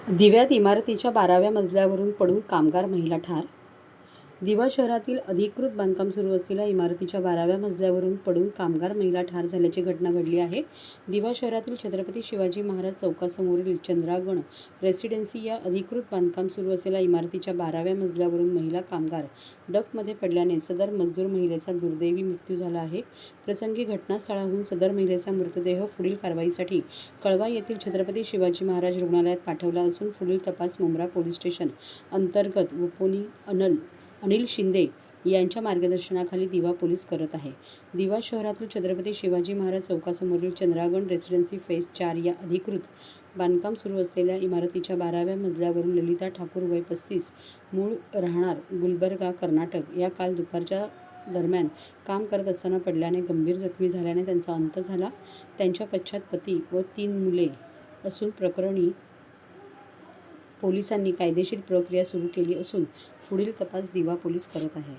दिव्यात इमारतीच्या 12व्या मजल्यावरून पडून कामगार महिला ठार. दिवा शहरातील अधिकृत बांधकाम सुरू असलेल्या इमारतीच्या 12व्या मजल्यावरून पडून कामगार महिला ठार झाल्याची घटना घडली आहे. दिवा शहरातील छत्रपती शिवाजी महाराज चौकासमोरील चंद्रागण रेसिडेन्सी या अधिकृत बांधकाम सुरू असलेल्या इमारतीच्या 12व्या मजल्यावरून महिला कामगार डकमध्ये पडल्याने सदर मजदूर महिलेचा दुर्दैवी मृत्यू झाला आहे. प्रसंगी घटनास्थळाहून सदर महिलेचा मृतदेह पुढील कारवाईसाठी कळवा येथील छत्रपती शिवाजी महाराज रुग्णालयात पाठवला असून पुढील तपास मुंब्रा पोलीस स्टेशन अंतर्गत उपपोनी अनिल शिंदे यांच्या मार्गदर्शनाखाली दिवा पोलीस करत आहे. दिवा शहरातील छत्रपती शिवाजी महाराज चौकासमोरील चंद्रागण रेसिडेन्सी फेज 4 या अधिकृत बांधकाम सुरू असलेल्या इमारतीच्या 12व्या मजल्यावरून ललिता ठाकूर वय 35 मूळ राहणार गुलबर्गा कर्नाटक या काल दुपारच्या दरम्यान काम करत असताना पडल्याने गंभीर जखमी झाल्याने त्यांचा अंत झाला. त्यांच्या पश्चात पती व 3 मुले असून प्रकरणी पोलिसांनी कायदेशीर प्रक्रिया सुरू केली असून पुढील तपास दिवा पोलीस करत आहे.